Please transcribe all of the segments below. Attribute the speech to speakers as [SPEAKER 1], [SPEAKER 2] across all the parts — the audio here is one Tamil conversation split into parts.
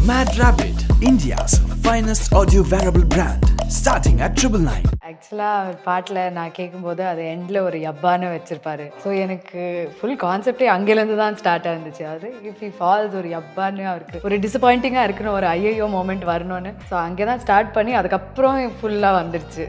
[SPEAKER 1] Mad Rabbit, India's finest audio wearable brand, starting at 999.
[SPEAKER 2] ஆக்சுவலாக அவர் பாட்டில் நான் கேட்கும்போது அது எண்டில் ஒரு யப்பான்னு வச்சுருப்பாரு. ஸோ எனக்கு ஃபுல் கான்செப்டே அங்கேருந்து தான் ஸ்டார்ட் ஆயிருந்துச்சு. அது இஃப் ஹி ஃபால்ஸ் ஒரு யப்பான்னு அவருக்கு ஒரு டிசப்பாயிண்டிங்காக இருக்குன்னு ஒரு ஐயோ மோமெண்ட் வரணும்னு. ஸோ அங்கே தான் ஸ்டார்ட் பண்ணி அதுக்கப்புறம் ஃபுல்லாக வந்துருச்சு.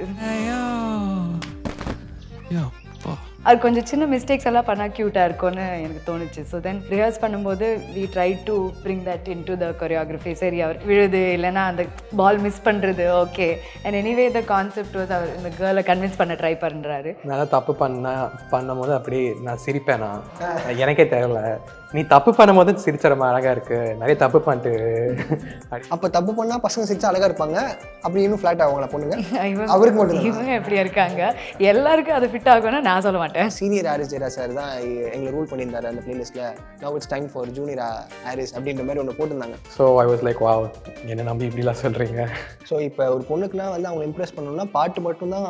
[SPEAKER 2] அது கொஞ்சம் சின்ன மிஸ்டேக்ஸ் எல்லாம் பண்ணால் க்யூட்டாக இருக்கும்னு எனக்கு தோணுச்சு. ஸோ தென் ரிஹர்ஸ் பண்ணும்போது we try to bring that into the choreography. சரி அவர் விழுது இல்லைன்னா அந்த பால் மிஸ் பண்ணுறது okay. And anyway the concept was அவர் இந்த கேர்ளை கன்வின்ஸ் பண்ண ட்ரை பண்ணுறாரு.
[SPEAKER 3] நான் தப்பு பண்ணும்போது அப்படி நான் சிரிப்பேன். நான் எனக்கே தெரியல, நீ தப்பு பண்ணும்போது சிரிச்சரமா அழகா இருக்கு, நிறைய தப்பு பண்ணிட்டு.
[SPEAKER 4] அப்போ தப்பு பண்ணால் பசங்க சிரிச்சா அழகா இருப்பாங்க, அப்படி இன்னும் ஃப்ளாட் ஆகுங்களா பொண்ணுங்க? அவருக்கு மட்டும்
[SPEAKER 2] இவங்க எப்படி இருக்காங்க, எல்லாருக்கும் அது ஃபிட் ஆகும்னா நான் சொல்ல மாட்டேன்.
[SPEAKER 4] சீனியர் ஹாரிஸ் ஜெயராஜ் சார் தான் எங்களை ரூல் பண்ணியிருந்தாரு அந்த பிளேலிஸ்ட்ல. Now it's time for junior Harris அப்படின்ற மாதிரி ஒன்று போட்டிருந்தாங்க.
[SPEAKER 3] So I was like wow, என்ன நம்பி இப்படிலாம் சொல்றீங்க.
[SPEAKER 4] ஸோ இப்போ ஒரு பொண்ணுக்குலாம் வந்து அவங்க இம்ப்ரெஸ் பண்ணணும்னா பாட்டு மட்டும்தான்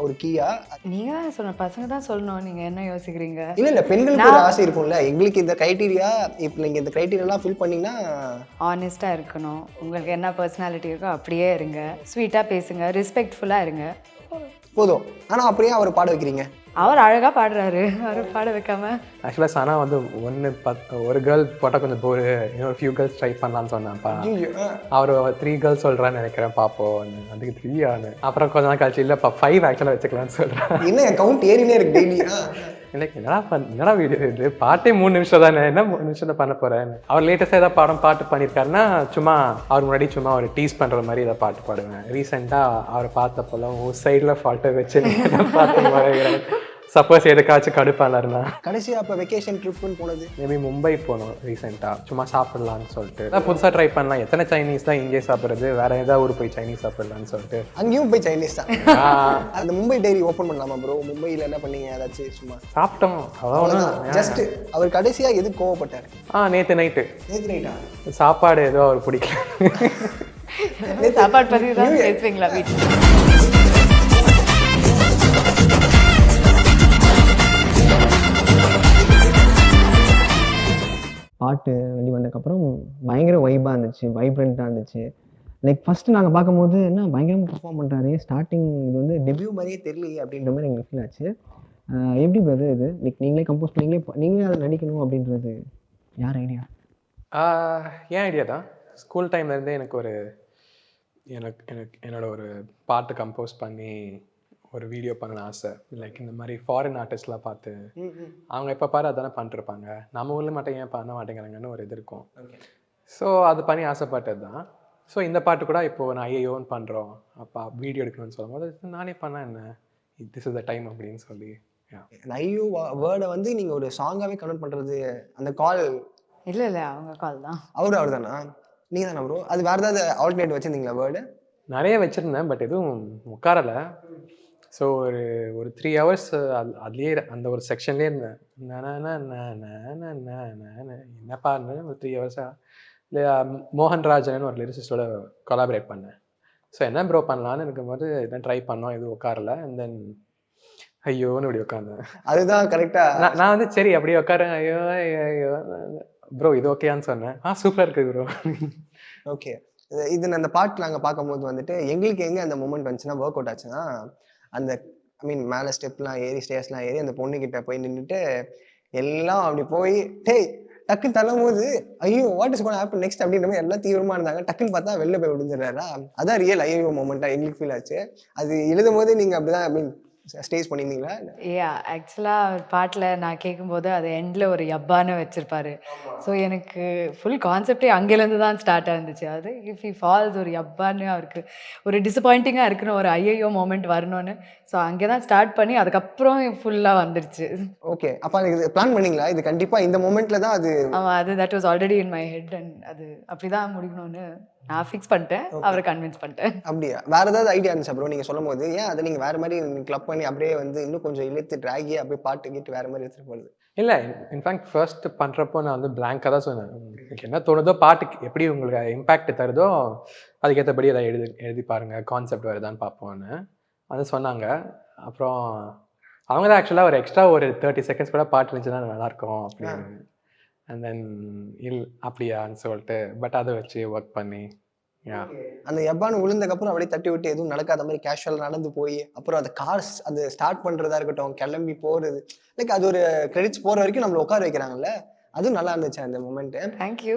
[SPEAKER 4] ஒரு கீயா?
[SPEAKER 2] நீங்க தான் சொன்ன பசங்க தான் சொல்லணும், நீங்க என்ன யோசிக்கிறீங்க?
[SPEAKER 4] இல்லை பெண்களுக்கு ஒரு ஆசை இருக்கும்ல, எங்களுக்கு இந்த க்ரைட்டீரியா, இப்போ நீங்கள் இந்த க்ரைட்டீரியாலாம் ஃபில் பண்ணிங்கன்னா
[SPEAKER 2] ஆனஸ்ட்டாக இருக்கணும், உங்களுக்கு என்ன பர்சனாலிட்டி இருக்கோ அப்படியே இருங்க, ஸ்வீட்டாக பேசுங்க, ரெஸ்பெக்ட்ஃபுல்லாக இருங்க,
[SPEAKER 4] போதும். ஆனால் அப்படியே அவர் பாட வைக்கிறீங்க.
[SPEAKER 2] அவர் அழகாக பாடுறாரு, அவர் பாட வைக்காம.
[SPEAKER 3] ஆக்சுவலாக சனா வந்து ஒரு கேர்ள் போட்டால் கொஞ்சம் போரு, இன்னொரு ஃபியூ கேர்ள்ஸ் ட்ரை பண்ணலான்னு சொன்னான்ப்பா. அவர் 3 கேர்ள்ஸ் சொல்கிறான்னு நினைக்கிறேன், பார்ப்போம். அதுக்கு 3 ஆனு. அப்புறம் கொஞ்ச நாள் கழிச்சு இல்லைப்பா 5 ஆக்சுவலாக வச்சுக்கலான்னு சொல்கிறேன்.
[SPEAKER 4] என்ன கவுண்ட் ஏறினே இருக்கு டெய்லி.
[SPEAKER 3] எனக்கு என்னடா வீடியோ இது, பாட்டே 3 நிமிஷம் தானே, என்ன 3 நிமிஷம் பண்ண போகிறேன். அவர் லேட்டஸ்ட்டாக ஏதாவது பாட்டு பண்ணியிருக்காருன்னா சும்மா அவர் முன்னாடி சும்மா ஒரு டீஸ் பண்ணுற மாதிரி ஏதாவது பாட்டு பாடுவேன். ரீசெண்டாக அவரை பார்த்தப்போலாம் ஒரு சைடில் ஃபால்ட்டை வச்சு பார்த்து மாதிரி சப்போஸ் எதுக்காச்சும் கடுப்பானாருன்னா.
[SPEAKER 4] கடைசியாக அப்போ வெக்கேஷன் ட்ரிப்புன்னு போனது
[SPEAKER 3] மேபி மும்பை போனோம் ரீசெண்டாக, சும்மா சாப்பிடலான்னு சொல்லிட்டு. புதுசாக ட்ரை பண்ணலாம், எத்தனை சைனீஸ் தான் இங்கே சாப்பிட்றது, வேற ஏதாவது ஊர் போய் சைனீஸ் சாப்பிடலான்னு சொல்லிட்டு.
[SPEAKER 4] அங்கேயும் போய் சைனீஸ் தான். அந்த மும்பை டைரி ஓப்பன் பண்ணலாமா ப்ரோ? மும்பையில் என்ன பண்ணீங்க ஏதாச்சும்? சும்மா
[SPEAKER 3] சாப்பிட்டோம், அவ்வளோதான்.
[SPEAKER 4] ஜஸ்ட் அவர் கடைசியாக எது கோவப்பட்டார்?
[SPEAKER 3] நேற்று நைட்டு சாப்பாடு ஏதோ அவர் பிடிக்கல.
[SPEAKER 2] சாப்பாடு பற்றி தான் பேசுவீங்களா வீட்டில்?
[SPEAKER 5] பாட்டு வெளிவந்ததுக்கப்புறம் பயங்கர வைபாக இருந்துச்சு, வைப்ரண்ட்டாக இருந்துச்சு. லைக் ஃபஸ்ட்டு நாங்கள் பார்க்கும்போது என்ன பயங்கரமாக பர்ஃபார்ம் பண்ணுறாரு, ஸ்டார்டிங் இது வந்து டெபியூ மாதிரியே தெரியலையே அப்படின்ற மாதிரி எங்களுக்கு ஃபீல் ஆச்சு. எப்படி பிரதர் இது லைக் நீங்களே கம்போஸ் நீங்களே அதை நடிக்கணும் அப்படின்றது யார் ஐடியா?
[SPEAKER 3] ஏன் ஐடியா தான், ஸ்கூல் டைம்லேருந்தே எனக்கு என்னோட ஒரு பாட்டு கம்போஸ் பண்ணி ஒரு வீடியோ பண்ணணும் ஆசை. லைக் இந்த மாதிரி ஃபாரின் ஆர்டிஸ்ட்லாம் பார்த்து அவங்க எப்போ பாரு அதானே பண்ணிருப்பாங்க, நம்ம ஊரில் மட்டும் ஏன் பண்ண மாட்டேங்கிறாங்கன்னு ஒரு இது இருக்கும். ஸோ அது பண்ணி ஆசைப்பட்டது தான். ஸோ இந்த பாட்டு கூட இப்போது நான் ஐயோன்னு பண்ணுறோம், அப்போ வீடியோ எடுக்கணும்னு சொல்லும் போது நானே பண்ணேன், என்ன திஸ் இஸ் த டைம் அப்படின்னு சொல்லி.
[SPEAKER 4] ஐயோ வேர்டை வந்து நீங்கள் ஒரு சாங்காகவே கன்வெர்ட் பண்ணுறது, அந்த கால்
[SPEAKER 2] இல்லை அவங்க கால் தான்.
[SPEAKER 4] அவர் தானா? நீங்கள் தானே ப்ரோ? அது வேறு ஏதாவது ஆல்டர்னேட் வச்சுருந்தீங்களா வேர்டு?
[SPEAKER 3] நிறைய வச்சுருந்தேன், பட் எதுவும் உட்காரலை. ஸோ ஒரு 3 hours அதுலேயே அந்த ஒரு செக்ஷன்லேயே இருந்தேன். என்னப்பா ஒரு 3 hours இல்லையா. மோகன்ராஜன் ஒரு லிரிசிஸ்டோட கொலாபரேட் பண்ணேன். ஸோ என்ன ப்ரோ பண்ணலான்னு இருக்கும்போது என்ன ட்ரை பண்ணோம், எதுவும் உட்காரல. அண்ட் தென் ஐயோன்னு இப்படி உட்காந்தேன்.
[SPEAKER 4] அதுதான் கரெக்டாக.
[SPEAKER 3] நான் வந்து சரி அப்படியே உட்காரேன், ஐயோ ஐயோ ப்ரோ இது ஓகேயான்னு சொன்னேன். சூப்பராக இருக்குது ப்ரோ.
[SPEAKER 4] ஓகே, இது அந்த பாட்டு நாங்கள் பார்க்கும்போது வந்துட்டு எங்களுக்கு எங்கே அந்த மூமெண்ட் வந்துச்சுன்னா, ஒர்க் அவுட் ஆச்சுன்னா, அந்த ஐ மீன் மேலே ஸ்டெப்லாம் ஏறி ஸ்டேர்ஸ்லாம் ஏறி அந்த பொண்ணுக்கிட்ட போய் நின்றுட்டு எல்லாம் அப்படி போய் டேய் டக்குன்னு தள்ளும்போது ஐயோ what is gonna happen next அப்படின்ற மாதிரி எல்லாம் தீவிரமாக இருந்தாங்க. டக்குன்னு பார்த்தா வெளில போய் விழுந்துடுறாரா, அதான் ரியல் ஐயோ மூமெண்ட்டாக எங்களுக்கு ஃபீல் ஆச்சு. அது எழுதும் போது நீங்கள் அப்படிதான் ஐ மீன் ஸ்டேஜ் பண்ணியிருந்தீங்களா?
[SPEAKER 2] ஆக்சுவலாக அவர் பாட்டில் நான் கேட்கும்போது அது எண்டில் ஒரு யப்பான்னு வச்சுருப்பாரு. ஸோ எனக்கு ஃபுல் கான்செப்டே அங்கேருந்து தான் ஸ்டார்ட் ஆயிருந்துச்சு. அது இஃப் ஹி ஃபால்ஸ் ஒரு யப்பான்னு அவருக்கு ஒரு டிசப்பாயிண்டிங்காக இருக்குன்னு ஒரு ஐயோ மோமெண்ட் வரணும்னு. ஸோ அங்கே தான் ஸ்டார்ட் பண்ணி அதுக்கப்புறம் ஃபுல்லாக வந்துருச்சு.
[SPEAKER 4] ஓகே, அப்போ அது பிளான் பண்ணிங்களா? இது கண்டிப்பாக இந்த மொமெண்ட்டில் தான் அது?
[SPEAKER 2] ஆமாம், அது that was already in my head. And அது அப்படி தான் முடிக்கணும்னு நான் ஃபிக்ஸ் பண்ணிட்டேன், அவரை கன்வின்ஸ் பண்ணிட்டேன்.
[SPEAKER 4] அப்படியா? வேறு ஏதாவது ஐடியா இருந்துச்சு அப்புறம் நீங்கள் சொல்லும் போது? ஏன் அதை நீங்கள் வேறு மாதிரி கிளப் பண்ணி அப்படியே வந்து இன்னும் கொஞ்சம் இழுத்து ட்ராகி அப்படியே பாட்டு கேட்டு வேறு மாதிரி எடுத்துகிட்டு போகுது?
[SPEAKER 3] இல்லை, இன்ஃபேக்ட் ஃபர்ஸ்ட் பண்ணுறப்போ நான் வந்து பிளாங்காக தான் சொன்னேன். உங்களுக்கு என்ன தோணுதோ, பாட்டுக்கு எப்படி உங்களுக்கு இம்பேக்ட் தருதோ அதுக்கேற்றபடி அதை எழுதி பாருங்கள், கான்செப்ட் வருதான்னு பார்ப்போன்னு அது சொன்னாங்க. அப்புறம் அவங்க தான் ஆக்சுவலாக ஒரு எக்ஸ்ட்ரா ஒரு 30 seconds கூட பாட்டு இருந்துச்சுன்னா நல்லாயிருக்கும் அப்படின்னு. அண்ட் தென் அப்படியான்னு சொல்லிட்டு பட் அதை வச்சு ஒர்க் பண்ணி
[SPEAKER 4] அந்த எப்பான்னு விழுந்ததுக்கப்புறம் அப்படியே தட்டி விட்டு எதுவும் நடக்காத மாதிரி கேஷுவலாக நடந்து போய் அப்புறம் அந்த கார் அது ஸ்டார்ட் பண்ணுறதா இருக்கட்டும், கிளம்பி போகிறது, லைக் அது ஒரு கிரெடிட்ஸ் போகிற வரைக்கும் நம்மளை உட்கார வைக்கிறாங்கல்ல, அதுவும் நல்லா இருந்துச்சு அந்த மூமெண்ட்டு.
[SPEAKER 2] தேங்க்யூ.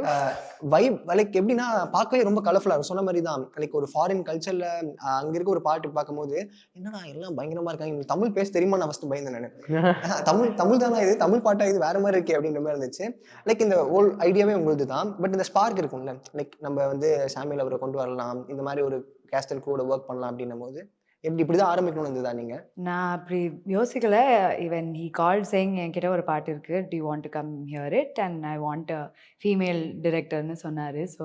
[SPEAKER 4] வைப் லைக் எப்படின்னா பார்க்கவே ரொம்ப கலர்ஃபுல்லாக இருக்கும். சொன்ன மாதிரி தான் லைக் ஒரு ஃபாரின் கல்ச்சரில் அங்கே இருக்க ஒரு பாட்டு பார்க்கும்போது என்னடா எல்லாம் பயங்கரமாக இருக்காங்க, இவங்களுக்கு தமிழ் பேச தெரியுமா நான் ஃபஸ்ட்டு பயந்தேன் நான். தமிழ் தானே இது, தமிழ் பாட்டா இது, வேறு மாதிரி இருக்கே அப்படின்ற மாதிரி இருந்துச்சு. லைக் இந்த ஹோல் ஐடியாவே உங்களுக்கு தான். பட் இந்த ஸ்பார்க் இருக்கும்ல, லைக் நம்ம வந்து சாமியில் அவரை கொண்டு வரலாம், இந்த மாதிரி ஒரு கேஸ்டன் கூட ஒர்க் பண்ணலாம் அப்படின்னும் போது இப்படி தான் ஆரம்பிக்கணும்னு இருந்ததா நீங்கள்?
[SPEAKER 2] நான் அப்படி யோசிக்கல. ஈவன் ஹி கால்ட் சேயிங் என்கிட்ட ஒரு பாட்டு இருக்குது, do you want to come hear it and I want a female டிரெக்டர்னு சொன்னார். ஸோ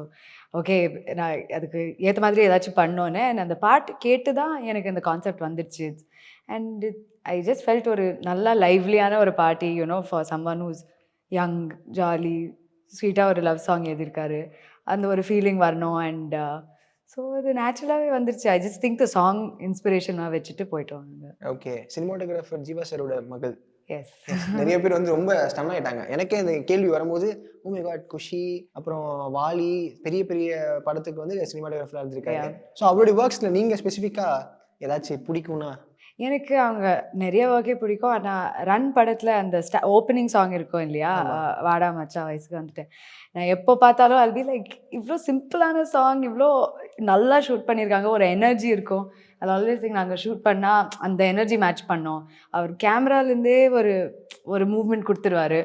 [SPEAKER 2] ஓகே, நான் அதுக்கு ஏற்ற மாதிரி ஏதாச்சும் பண்ணோன்னே அந்த பாட்டு கேட்டு தான் எனக்கு இந்த கான்செப்ட் வந்துடுச்சு. அண்ட் ஐ ஜஸ்ட் ஃபெல்ட் ஒரு நல்லா லைவ்லியான ஒரு பாட்டி, you know, for someone who's young, jolly, ஸ்வீட்டாக ஒரு லவ் சாங் எழுதியிருக்காரு, அந்த ஒரு ஃபீலிங் வரணும். அண்ட் ஸோ அது நேச்சுரலாகவே வந்துருச்சு. I just think the song இன்ஸ்பிரேஷனாக வச்சுட்டு போயிட்டோம்.
[SPEAKER 4] ஓகே, சினிமாட்டோகிராஃபர் ஜீவா சாரோட மகள்.
[SPEAKER 2] எஸ்.
[SPEAKER 4] நிறைய பேர் வந்து ரொம்ப ஸ்டன் ஆயிட்டாங்க. எனக்கே இந்த கேள்வி வரும்போது ஓ மை காட், குஷி அப்புறம் வாலி பெரிய பெரிய படத்துக்கு வந்து சினிமாட்டோகிராஃபராக இருந்திருக்காங்க. ஸோ அவருடைய ஒர்க்ஸில் நீங்கள் ஸ்பெசிஃபிக்காக ஏதாச்சும் பிடிக்கும்னா?
[SPEAKER 2] எனக்கு அவங்க நிறைய ஒர்க்கே பிடிக்கும். ஆனால் ரன் படத்தில் அந்த ஓப்பனிங் சாங் இருக்கும் இல்லையா, வாடா மச்சா வயசுக்கு வந்துட்டேன், நான் எப்போ பார்த்தாலும் அது பி லைக் இவ்வளோ சிம்பிளான சாங், இவ்வளோ நல்லா ஷூட் பண்ணியிருக்காங்க, ஒரு எனர்ஜி இருக்கும். அது ஆல்வேஸ் திங்க் நாங்கள் ஷூட் பண்ணால் அந்த எனர்ஜி மேட்ச் பண்ணோம். அவர் கேமராலேருந்தே ஒரு ஒரு மூவ்மெண்ட் கொடுத்துருவாரு.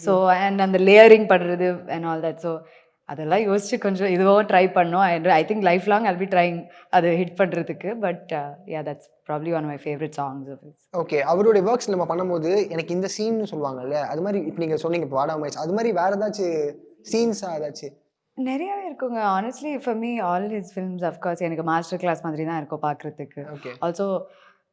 [SPEAKER 2] ஸோ அண்ட் அந்த லேயரிங் பண்ணுறது அண்ட் ஆல் தட். ஸோ அதெல்லாம் யோசிச்சு கொஞ்சம் இதுவும் ட்ரை பண்ணோம். I think life long I'll be trying அது ஹிட் பண்ணுறதுக்கு. But yeah, that's probably one of my favourite songs of his.
[SPEAKER 4] Okay, அவருடைய ஒர்க்ஸ் நம்ம பண்ணும்போது எனக்கு இந்த சீன்னு சொல்லுவாங்கல்ல, அது மாதிரி இப்போ நீங்கள் சொன்னீங்க இப்போ வாடா மச்சா, அது மாதிரி வேறு ஏதாச்சும் சீன்ஸாக ஏதாச்சும்?
[SPEAKER 2] நிறையாவே இருக்குங்க. Honestly for me all his films of course எனக்கு மாஸ்டர் கிளாஸ் மாதிரி தான் இருக்கும் பார்க்குறதுக்கு.
[SPEAKER 4] ஓகே,
[SPEAKER 2] ஆல்சோ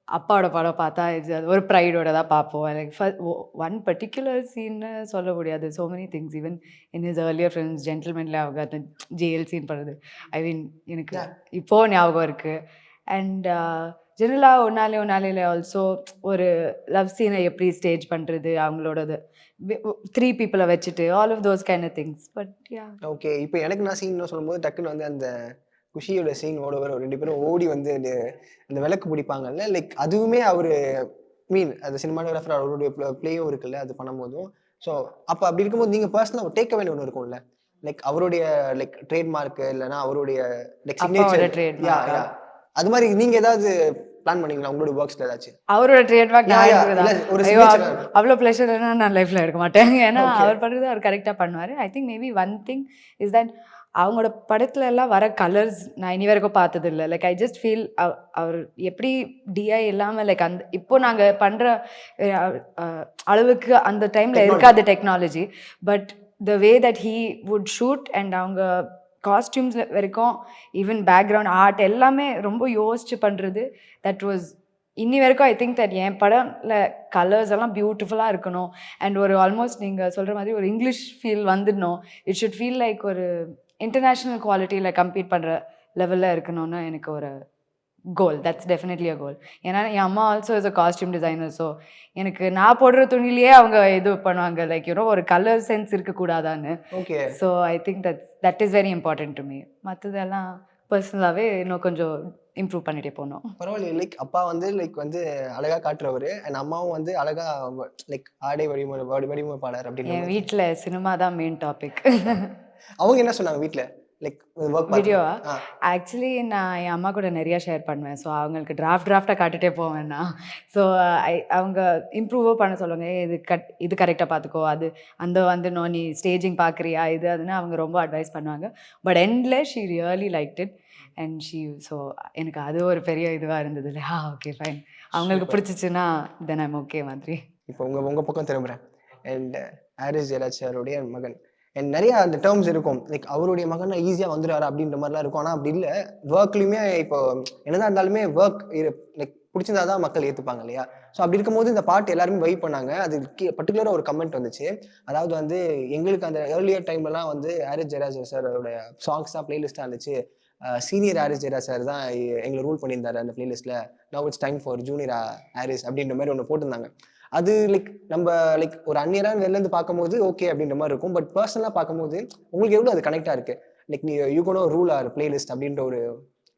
[SPEAKER 2] அப்பாவோட படம் பார்த்தா இது ஒரு ப்ரைடோட தான் பார்ப்போம். லைக் ஒன் பர்டிகுலர் சீன்னு சொல்ல முடியாது. So many things. Even in his earlier films ஜென்டில்மேனில் அவங்க அந்த ஜெயில் சீன் பண்ணுறது, ஐ மீன் எனக்கு இப்போது ஞாபகம் இருக்குது. அண்ட் ஜெனரலாக ஒன்னாலையில் ஆல்சோ ஒரு லவ் சீனை எப்படி ஸ்டேஜ் பண்ணுறது, அவங்களோடது 3 பீப்புளை வச்சுட்டு, all of those kind of things. But yeah.
[SPEAKER 4] Okay, இப்போ எனக்கு நான் சீன் சொல்லும்போது டக்குன்னு வந்து அந்த குஷியோட சீன் ஓட வர 2 பேரும் ஓடி வந்து அந்த விளக்கு பிடிப்பாங்கல்ல, லைக் அதுவுமே அவர் அந்த சினிமாட்டோகிராஃபர் அவருடைய பிளேயும் இருக்குல்ல, அது பண்ணும்போதும். ஸோ அப்போ அப்படி இருக்கும்போது நீங்கள் பர்சனலாக ஒரு டேக் வேண்டிய ஒன்று இருக்கும்ல, லைக் அவருடைய லைக் ட்ரேட்மார்க்கு இல்லைன்னா அவருடைய லைக் சிக்னேச்சர், அது மாதிரி நீங்கள் ஏதாவது பிளான் பண்ணீங்களா உங்களோட ஒர்க்ஸ்ல ஏதாச்சும்?
[SPEAKER 2] அவரோட ட்ரேட்மார்க் அவ்வளோ ப்ளஷர் நான் லைஃப்ல எடுக்க மாட்டேன். ஏன்னா அவர் பண்ணுறது அவர் கரெக்டாக பண்ணுவார். I think maybe one thing is that அவங்களோட படத்துல எல்லாம் வர கலர்ஸ் நான் இனி வரைக்கும் பார்த்தது இல்லை. லைக் ஐ ஜஸ்ட் ஃபீல் அவர் எப்படி டிஐ இல்லாமல் லைக் அந்த இப்போ நாங்கள் பண்ணுற அளவுக்கு அந்த டைமில் இருக்காது technology. But the way that he would shoot and அவங்க காஸ்டியூம்ஸில் வரைக்கும் ஈவன் பேக்ரவுண்ட் ஆர்ட் எல்லாமே ரொம்ப யோசிச்சு பண்ணுறது, தட் வாஸ் இன்னி வரைக்கும் ஐ திங்க் தட் என் படம்ல கலர்ஸ் எல்லாம் பியூட்டிஃபுல்லாக இருக்கணும். அண்ட் ஒரு ஆல்மோஸ்ட் நீங்கள் சொல்கிற மாதிரி ஒரு இங்கிலீஷ் ஃபீல் வந்துடணும். இட் ஷுட் ஃபீல் லைக் ஒரு இன்டர்நேஷ்னல் குவாலிட்டியில் கம்பீட் பண்ணுற லெவலில் இருக்கணும்னு எனக்கு ஒரு கோல். தட்ஸ் டெஃபினெட்லி அ கோல். ஏன்னா என் அம்மா also is a costume designer. So எனக்கு நான் போடுற துணிலேயே அவங்க இது பண்ணுவாங்க, லைக் யூனோ ஒரு கலர் சென்ஸ் இருக்கக்கூடாதான்னு.
[SPEAKER 4] Okay,
[SPEAKER 2] so I think that is very important to me. மற்றதெல்லாம் பர்சனலாகவே இன்னும் கொஞ்சம் இம்ப்ரூவ் பண்ணிட்டே போனோம்.
[SPEAKER 4] பரவாயில்ல. லைக் அப்பா வந்து லைக் வந்து அழகா காட்டுறவர் அண்ட் அம்மாவும் வந்து அழகா லைக் ஆடை வடிவமைப்பாளர் அப்படின்னு.
[SPEAKER 2] என் வீட்டில் சினிமா தான் மெயின் டாபிக்.
[SPEAKER 4] அவங்க என்ன சொன்னாங்க வீட்டில் லைக்
[SPEAKER 2] வீடியோவா? ஆக்சுவலி நான் என் அம்மா கூட நிறையா ஷேர் பண்ணுவேன். ஸோ அவங்களுக்கு டிராஃப்டாக காட்டுகிட்டே போவேன் நான். ஸோ அவங்க இம்ப்ரூவோ பண்ண சொல்லுவாங்க, இது கரெக்டாக பார்த்துக்கோ, அது வந்துடணும், நீ ஸ்டேஜிங் பார்க்குறியா இது அதுன்னு அவங்க ரொம்ப அட்வைஸ் பண்ணுவாங்க. பட் எண்டில் she really like it and so எனக்கு அது ஒரு பெரிய இதுவாக இருந்தது இல்லை. ஓகே ஃபைன், அவங்களுக்கு பிடிச்சிச்சுன்னா தென் ஐம் ஓகே மாதிரி.
[SPEAKER 4] இப்போ உங்கள் பக்கம் திரும்புகிறேன். அண்ட் ஹாரிஸ் ஜெயராஜ் சாருடைய மகன் அண்ட் நிறைய அந்த டேர்ம்ஸ் இருக்கும், லைக் அவருடைய மகன் ஈஸியாக வந்துடுறாரு அப்படின்ற மாதிரிலாம் இருக்கும். ஆனால் அப்படி இல்லை, ஒர்க்லையுமே இப்போ என்னதான் இருந்தாலுமே ஒர்க் லைக் பிடிச்சிருந்தா தான் மக்கள் ஏற்றுப்பாங்க இல்லையா? ஸோ அப்படி இருக்கும்போது இந்த பாட்டு எல்லாருமே வைப் பண்ணாங்க. அது பர்டிகுலராக ஒரு கமெண்ட் வந்துச்சு. அதாவது வந்து எங்களுக்கு அந்த ஏர்லியர் டைம்லலாம் வந்து ஹாரிஸ் ஜெயராஜ் சாரோட சாங்ஸ் தான் பிளேலிஸ்ட்டாக இருந்துச்சு. சீனியர் ஹாரிஸ் ஜெயராஜ் சார் தான் எங்களை ரூல் பண்ணியிருந்தாரு அந்த பிளேலிஸ்ட்டில். Now it's time for junior Harris அப்படின்ற மாதிரி ஒன்று போட்டிருந்தாங்க. அது லைக் நம்ம லைக் ஒரு அந்நியராக வெளிலேருந்து பார்க்கும்போது ஓகே அப்படின்ற மாதிரி இருக்கும். பட் பர்சனலாக பார்க்கும்போது உங்களுக்கு எவ்வளோ அது கனெக்டாக இருக்குது? லைக் நீ you know rule or playlist அப்படின்ற ஒரு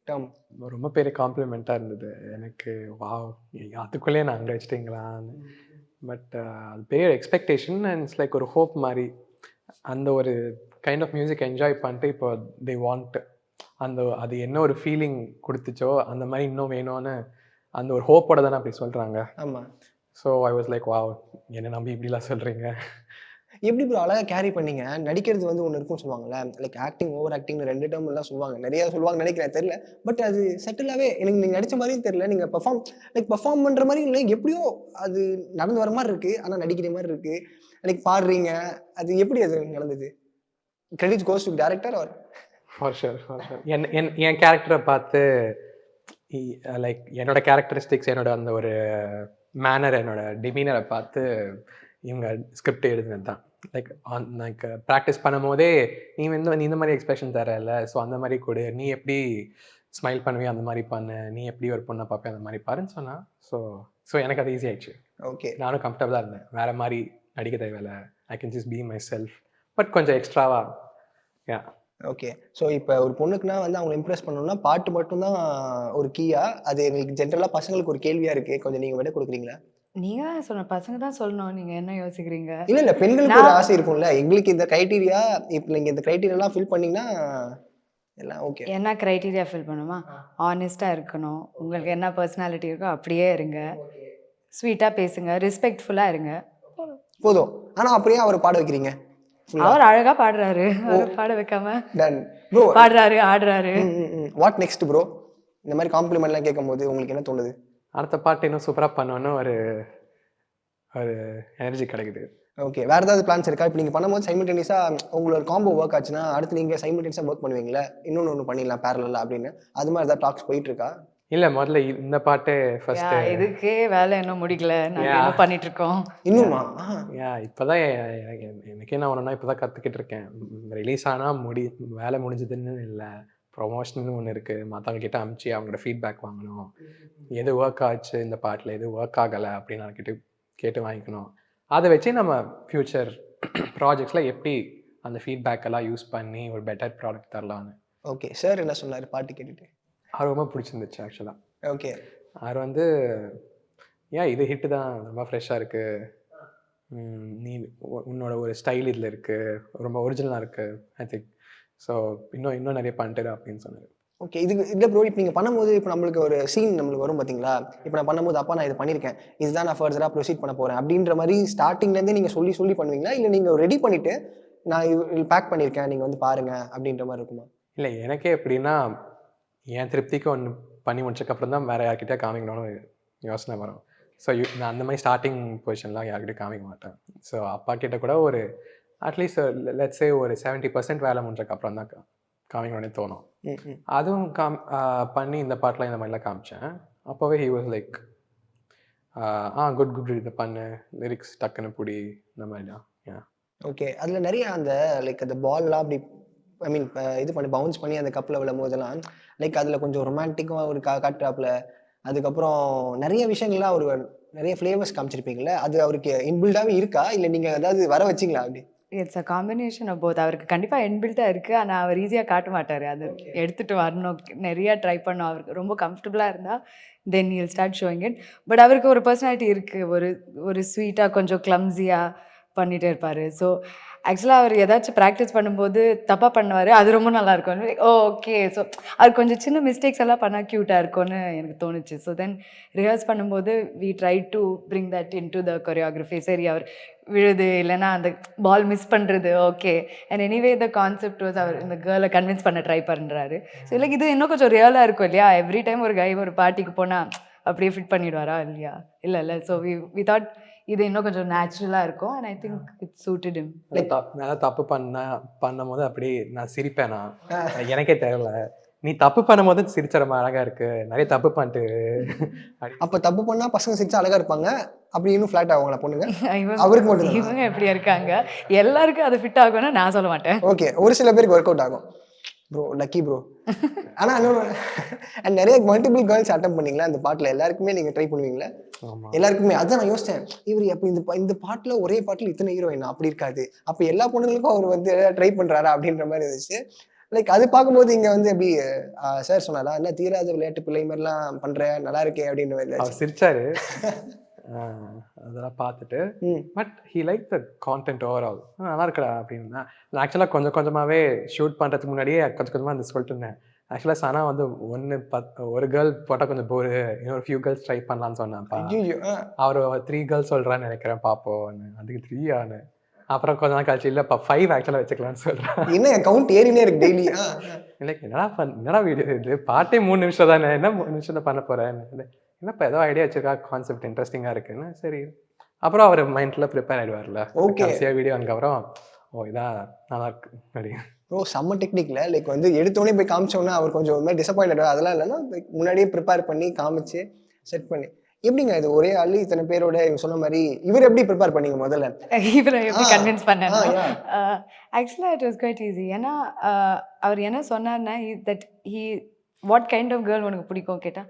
[SPEAKER 4] டேர்ம்.
[SPEAKER 3] ரொம்ப பெரிய காம்ப்ளிமெண்ட்டாக இருந்தது எனக்கு. வாவ், அதுக்குள்ளேயே நான் அங்கே வச்சிட்டிங்களான்னு. பட் அது பெரிய எக்ஸ்பெக்டேஷன் அண்ட் இட்ஸ் லைக் ஒரு ஹோப் மாதிரி. அந்த ஒரு கைண்ட் ஆஃப் மியூசிக் என்ஜாய் பண்ணிட்டு இப்போ தே வாண்ட் அது என்ன ஒரு ஃபீலிங் கொடுத்துச்சோ அந்த மாதிரி இன்னும் வேணும்னு அந்த ஒரு ஹோப்போட தானே அப்படி சொல்கிறாங்க.
[SPEAKER 4] ஆமாம்.
[SPEAKER 3] So I was like wow, என்னை நம்பி இப்படிலாம் சொல்கிறீங்க.
[SPEAKER 4] எப்படி ப்ரோ அழகாக கேரி பண்ணீங்க? நடிக்கிறது வந்து ஒன்று இருக்கும்னு சொல்லுவாங்கல்ல, லைக் ஆக்டிங் ஓவர் ஆக்டிங்னு 2 டேர்ம் எல்லாம் சொல்லுவாங்க, நிறையா சொல்லுவாங்க நினைக்கிறேன், தெரியல. பட் அது செட்டிலாகவே எனக்கு நீங்கள் நடித்த மாதிரியும் தெரியல. நீங்கள் பெர்ஃபார்ம் பண்ணுற மாதிரி இல்லை, எப்படியோ அது நடந்து வர மாதிரி இருக்குது, ஆனால் நடிக்கிற மாதிரி இருக்குது. லைக் பாடுறீங்க, அது எப்படி அது நடந்தது? Credit goes to director are?
[SPEAKER 3] For sure. என் கேரக்டரை பார்த்து லைக் என்னோட கேரக்டரிஸ்டிக்ஸ், என்னோட அந்த ஒரு மேனர், என்னோட டிமீனரை பார்த்து இவங்க ஸ்கிரிப்ட் எழுதுனது தான். லைக் ப்ராக்டிஸ் பண்ணும் போதே நீ இந்த மாதிரி எக்ஸ்பிரஷன் தரல, ஸோ அந்த மாதிரி கொடு, நீ எப்படி ஸ்மைல் பண்ணுவியோ அந்த மாதிரி பண்ணு, நீ எப்படி ஒரு பொண்ணை பார்ப்பேன் அந்த மாதிரி பாருன்னு சொன்னான். ஸோ எனக்கு அது ஈஸி ஆயிடுச்சு.
[SPEAKER 4] ஓகே,
[SPEAKER 3] நானும் கம்ஃபர்டபுளாக இருந்தேன். வேறு மாதிரி நடிக்க தேவையில்லை, I can just be my self, but கொஞ்சம் எக்ஸ்ட்ராவா. Yeah
[SPEAKER 4] okay. ஸோ இப்போ ஒரு பொண்ணுக்குன்னா வந்து அவங்களை இம்ப்ரெஸ் பண்ணணும்னா பாட்டு மட்டும்தான் ஒரு கீயா? அது எங்களுக்கு ஜென்ரலாக பசங்களுக்கு ஒரு கேள்வியாக இருக்குது, கொஞ்சம் நீங்கள் விட கொடுக்குறீங்களா?
[SPEAKER 2] நீங்க தான் சொன்ன, பசங்க தான் சொல்லணும், நீங்க என்ன யோசிக்கிறீங்க?
[SPEAKER 4] இல்ல பெண்களுக்கு ஒரு ஆசை இருக்கும்ல, எங்களுக்கு இந்த கிரைட்டீரியா, இப்போ நீங்க இந்த கிரைட்டீரியாலாம் ஃபில் பண்ணீங்கன்னா எல்லாம் ஓகே.
[SPEAKER 2] என்ன கிரைட்டீரியா ஃபில் பண்ணுமா? ஆனஸ்டா இருக்கணும், உங்களுக்கு என்ன பர்சனாலிட்டி இருக்கோ அப்படியே இருங்க, ஸ்வீட்டா பேசுங்க, ரெஸ்பெக்ட்ஃபுல்லா இருங்க,
[SPEAKER 4] போதும். ஆனா அப்படியே அவர் பாட வைக்கிறீங்க.
[SPEAKER 2] அவர் அழகா பாடுறாரு, அவர் பாட வைக்காம
[SPEAKER 4] டன் ப்ரோ
[SPEAKER 2] பாடுறாரு, ஆடுறாரு.
[SPEAKER 4] What next bro? இந்த மாதிரி காம்ப்ளிமெண்ட்லாம் கேட்கும்போது உங்களுக்கு என்ன தோணுது?
[SPEAKER 3] அடுத்த பாட்டு இன்னும் சூப்பராக பண்ணோன்னு ஒரு எனர்ஜி கிடைக்குது.
[SPEAKER 4] ஓகே, வேற ஏதாவது பிளான்ஸ் இருக்கா? இப்போ நீங்கள் பண்ணும்போது சைமல்டேனியஸாக உங்களோட காம்போ ஒர்க் ஆச்சுன்னா அடுத்து நீங்கள் சைமல்டேனியஸாக ஒர்க் பண்ணுவீங்களா, இன்னொன்று பண்ணிடலாம் பேரலா அப்படின்னு, அது மாதிரி ஏதாவது டாக்ஸ் போயிட்டு இருக்கா?
[SPEAKER 3] இல்லை, முதல்ல இந்த பாட்டு ஃபர்ஸ்ட்.
[SPEAKER 2] இதுக்கே வேலை இன்னும் முடிக்கல, நாங்கள் என்ன பண்ணிட்டு இருக்கோம்
[SPEAKER 4] இன்னுமா?
[SPEAKER 3] இப்போதான் எனக்கு என்ன ஒன்றுனா இப்போதான் கற்றுக்கிட்டு இருக்கேன். ரிலீஸ் ஆனால் வேலை முடிஞ்சதுன்னு இல்லை, ப்ரொமோஷன் ஒன்று இருக்குது, மற்றவங்க கிட்ட அனுப்பிச்சு அவங்களோட ஃபீட்பேக் வாங்கணும், எது ஒர்க் ஆச்சு இந்த பாட்டில், எது ஒர்க் ஆகலை அப்படின்னு நான் கேட்டு வாங்கிக்கணும். அதை வச்சு நம்ம ஃப்யூச்சர் ப்ராஜெக்ட்ஸில் எப்படி அந்த ஃபீட்பேக்கெல்லாம் யூஸ் பண்ணி ஒரு பெட்டர் ப்ராடக்ட் தரலான்னு.
[SPEAKER 4] ஓகே, சார் என்ன சொன்னார் பாட்டு கேட்டுட்டு?
[SPEAKER 3] அது ரொம்ப பிடிச்சிருந்துச்சு ஆக்சுவலாக.
[SPEAKER 4] ஓகே,
[SPEAKER 3] அவர் வந்து இது ஹிட்டு தான், ரொம்ப ஃப்ரெஷ்ஷாக இருக்குது, நீ உன்னோட ஒரு ஸ்டைல் இதில் இருக்குது, ரொம்ப ஒரிஜினலாக இருக்குது, ஐ திங்க் ஸோ இன்னும் நிறைய பண்ணிட்டு அப்படின்னு சொன்னார்.
[SPEAKER 4] ஓகே, இதுக்கு இல்லை ப்ரோ, இப்போ நீங்கள் பண்ணும்போது இப்போ நம்மளுக்கு ஒரு சீன் நம்மளுக்கு வரும் பார்த்தீங்களா, இப்போ நான் பண்ணும்போது அப்பா நான் இது பண்ணியிருக்கேன், இதுதான் நான் ஃபர்தராக ப்ரொசீட் பண்ண போகிறேன் அப்படின்ற மாதிரி ஸ்டார்டிங்லேருந்தே நீங்கள் சொல்லி பண்ணுவீங்களா, இல்லை நீங்கள் ரெடி பண்ணிவிட்டு நான் இது பேக் பண்ணியிருக்கேன் நீங்கள் வந்து பாருங்கள் அப்படின்ற மாதிரி இருக்குமா?
[SPEAKER 3] இல்லை, எனக்கே எப்படின்னா என் திருப்திக்கு ஒன்று பண்ணி முடிச்சக்கப்புறம் தான் வேறு யார்கிட்டயே காமிக்கணும்னு யோசனை வரும். ஸோ நான் அந்த மாதிரி ஸ்டார்டிங் பொசிஷன்லாம் யார்கிட்டயும் காமிக்க மாட்டேன். ஸோ அப்பா கிட்ட கூட ஒரு அட்லீஸ்ட் லெட்ஸே ஒரு 70% வேலை முடிஞ்சக்கப்புறம் தான் காமிக்கணும்னே தோணும். அதுவும் பண்ணி இந்த பாட்டெலாம் இந்த மாதிரிலாம் காமிச்சேன். அப்போவே ஹி வாஸ் லைக் குட் இதை பண்ணு, லிரிக்ஸ் டக்குன்னு பிடி, இந்த மாதிரிலாம்.
[SPEAKER 4] ஓகே, அதில் நிறைய அந்த லைக் அந்த பால்லாம் அப்படி ஐ மீன் இது பண்ணி பவுன்ஸ் பண்ணி அந்த கப்பில் விழும் போதெல்லாம் லைக் அதில் கொஞ்சம் ரொமான்டிக்காக ஒரு காட்டுறாப்புல, அதுக்கப்புறம் நிறைய விஷயங்கள்லாம் ஒரு நிறைய ஃப்ளேவர்ஸ் காமிச்சிருப்பீங்களே, அது அவருக்கு இன்பில்டாகவே இருக்கா, இல்லை நீங்கள் ஏதாவது வர வச்சிங்களா அப்படி?
[SPEAKER 2] It's a combination of both. அவருக்கு கண்டிப்பாக இன்பில்ட்டாக இருக்குது, ஆனால் அவர் ஈஸியாக காட்ட மாட்டார், அது எடுத்துகிட்டு வரணும், நிறையா ட்ரை பண்ணோம். அவருக்கு ரொம்ப கம்ஃபர்டபுளாக இருந்தால் then he'll start showing it. But அவருக்கு ஒரு பர்சனாலிட்டி இருக்குது, ஒரு ஸ்வீட்டாக கொஞ்சம் கிளம்ஸியாக பண்ணிகிட்டே இருப்பார். ஸோ ஆக்சுவலாக அவர் ஏதாச்சும் ப்ராக்டிஸ் பண்ணும்போது தப்பாக பண்ணுவார், அது ரொம்ப நல்லாயிருக்கும். ஓகே, ஸோ அது கொஞ்சம் சின்ன மிஸ்டேக்ஸ் எல்லாம் பண்ணால் க்யூட்டாக இருக்கும்னு எனக்கு தோணுச்சு. ஸோ தென் ரிஹர்ஸ் பண்ணும்போது we try to bring that into the choreography. சரி, அவர் விழுது இல்லைன்னா அந்த பால் மிஸ் பண்ணுறது okay, and anyway the concept was அவர் இந்த கேர்ளை கன்வின்ஸ் பண்ண ட்ரை பண்ணுறாரு. ஸோ இல்லை, இது இன்னும் கொஞ்சம் ரியலாக இருக்கும் இல்லையா? எவ்ரி டைம் ஒரு கை ஒரு பார்ட்டிக்கு போனால் அப்படியே ஃபிட் பண்ணிடுவாரா இல்லையா? இல்லை. ஸோ வி தாட் இது இன்னும் கொஞ்சம் நேச்சுரலாக இருக்கும், and I think it suited him.
[SPEAKER 3] நான் தப்பு பண்ணும் போது அப்படி நான் சிரிப்பேனா எனக்கே தெரியல, நீ தப்பு பண்ணும் போது சிரிச்சரமா அழகா இருக்கு, நிறைய தப்பு பண்ணிட்டு.
[SPEAKER 4] அப்போ தப்பு பண்ணால் பசங்க சிரிச்சா அழகா இருப்பாங்க, அப்படி இன்னும் ஃப்ளாட் ஆகுங்களா பொண்ணுங்க? அவருக்கு மட்டும்
[SPEAKER 2] இவங்க எப்படி இருக்காங்க, எல்லாருக்கும் அது ஃபிட் ஆகும்னு நான் சொல்ல மாட்டேன்.
[SPEAKER 4] ஓகே, ஒரு சில பேருக்கு ஒர்க் அவுட் ஆகும். Bro lucky bro. ஆனா அண்ட் நிறைய மல்டிபிள் கேர்ள்ஸ் அட்டம் பண்ணீங்களா அந்த பாட்டுல? எல்லாருக்குமே நீங்க ட்ரை பண்ணுவீங்களா?
[SPEAKER 3] ஆமா.
[SPEAKER 4] எல்லாருக்குமே அதான் நான் யோசிச்சேன். இவர் அப்ப இந்த பாட்டுல ஒரே பாட்டுல இத்தனை ஹீரோயின் அப்படி இருக்காது. அப்ப எல்லா பொண்ணுங்களுக்கும் அவர் வந்து ட்ரை பண்றாரா அப்படின்ற மாதிரி இருந்துச்சு. லைக் அது பார்க்கும்போது இங்க வந்து எப்படி சார் சொன்னாரா, என்ன தீராத விளையாட்டு பிள்ளை மாதிரிலாம் பண்ற, நல்லா இருக்கே அப்படின்ற மாதிரி
[SPEAKER 3] அவர் சிரிச்சாரு. அதெல்லாம் பார்த்துட்டு but he like the content overall நல்லா இருக்கடா அப்படின்னா. நான் ஆக்சுவலாக கொஞ்சம் கொஞ்சமாகவே ஷூட் பண்ணுறதுக்கு முன்னாடியே கொஞ்சம் கொஞ்சமாக அந்த சொல்லிட்டு இருந்தேன். ஆக்சுவலாக சனா வந்து ஒரு கேர்ள் போட்டால் கொஞ்சம் போரு, இன்னொரு ஃபியூ கேர்ள்ஸ் ட்ரை பண்ணலான்னு சொன்னான்ப்பா. அவர் 3 கேர்ள்ஸ் சொல்கிறான்னு நினைக்கிறேன் பார்ப்போம். அதுக்கு 3 ஆனு. அப்புறம் கொஞ்ச நாள் கழிச்சு இல்லைப்பா 5 ஆக்சுவலாக வச்சுக்கலாம்னு சொல்கிறேன்.
[SPEAKER 4] என்ன கவுண்ட் ஏறினே இருக்கு டெய்லி.
[SPEAKER 3] இல்லை என்னடா வீடியோ இது, பாட்டே 3 நிமிஷம் தானே, என்ன 3 நிமிஷம் பண்ண போகிறேன், என்னப்பா ஏதோ ஐடியா வச்சிருக்கா, கான்செப்ட் இன்ட்ரெஸ்டிங்காக இருக்குன்னு. சரி அப்புறம் அவர் மைண்டில் ப்ரிப்பேர் ஆகிடுவார்ல.
[SPEAKER 4] ஓகே
[SPEAKER 3] வீடியோ அதுக்கப்புறம் இதான் நல்லா இருக்கு அப்படி.
[SPEAKER 4] ப்ரோ செம்ம டெக்னிக்ல லைக் வந்து எடுத்தோடனே போய் காமிச்சோன்னா அவர் கொஞ்சம் ஒரு மாதிரி டிசப்பாயின்ட். அதெல்லாம் இல்லைன்னா முன்னாடியே ப்ரிப்பேர் பண்ணி காமிச்சு செட் பண்ணி எப்படிங்க இது ஒரே ஆளு இத்தனை பேரோட இவங்க சொன்ன மாதிரி இவர் எப்படி ப்ரிப்பேர் பண்ணீங்க முதல்ல?
[SPEAKER 2] இவரை எப்படி கன்வின்ஸ் பண்ணேன்னா ஆக்சுவலாக இட் வாஸ் குவைட் ஈஸி. ஏன்னா அவர் என்ன சொன்னார்னா that what kind of girl உனக்கு பிடிக்கும் கேட்டால்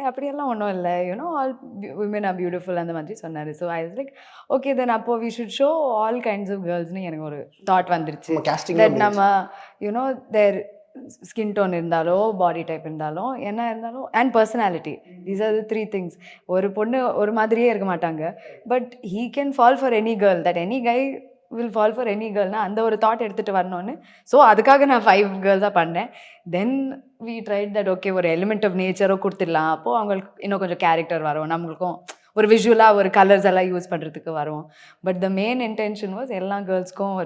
[SPEAKER 2] அப்படியெல்லாம் ஒன்றும் இல்லை, you know all women are beautiful அந்த மாதிரி சொன்னார். So I was like okay then அப்போ we should show all kinds of கேர்ள்ஸ்னு எனக்கு ஒரு தாட் வந்துருச்சு. தட் நம்ம யூனோ தேர் ஸ்கின் டோன் இருந்தாலோ பாடி டைப் இருந்தாலும் என்ன இருந்தாலும் and personality, these are the 3 things. ஒரு பொண்ணு ஒரு மாதிரியே இருக்க மாட்டாங்க, but he can fall for any girl, that any guy will fall for any கேர்ள்னா அந்த ஒரு தாட் எடுத்துகிட்டு வரணும்னு. ஸோ அதுக்காக நான் 5 கேர்ள்ஸாக பண்ணேன். Then we tried that okay ஒரு எலிமெண்ட் ஆஃப் நேச்சரோ கொடுத்துடலாம், அப்போது அவங்களுக்கு இன்னும் கொஞ்சம் கேரக்டர் வரும், நம்மளுக்கும் ஒரு விஷுவலாக ஒரு கலர்ஸ் எல்லாம் யூஸ் பண்ணுறதுக்கு வரும். But the main intention was எல்லா கேர்ள்ஸ்க்கும்